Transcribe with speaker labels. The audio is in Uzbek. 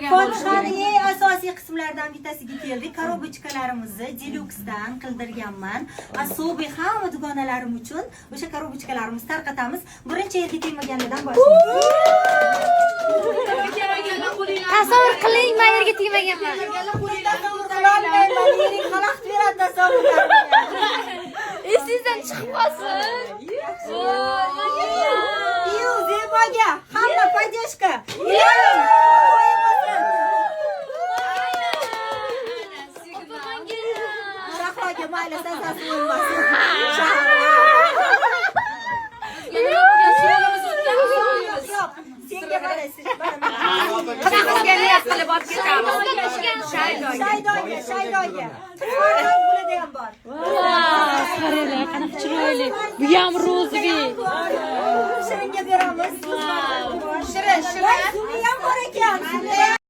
Speaker 1: kelmagan.
Speaker 2: Fotihaning eng asosiy qismlaridan bittasiga keldik. Korobochkalarimizni deluxdan qildirganman. Asobiy hamma dugonalarim uchun o'sha korobochkalarimizni tarqatamiz. Birinchi yerga tegmaganidan boshlaymiz.
Speaker 3: Tasavvur qiling, men yerga tegmaganman.
Speaker 2: Tasavvur qilolmayman. Yering xalaqit beradi tasavvurlarga.
Speaker 3: Esingizdan chiqib qolsin.
Speaker 2: Iyo, Zeboga, hamma podeshka. Shahroga mayli sasasi bo'lmasin. Senga qaraysiz.
Speaker 1: Qizimizga niyat qilib olib ketamiz.
Speaker 2: Shaydoga. Bo'ladigan bor.
Speaker 3: Qaranglar, qanaqa chiroyli. Bu ham rozbek.
Speaker 2: Shiringa beramiz.
Speaker 1: Shirin, shirin.
Speaker 2: Suvi ham bor ekan.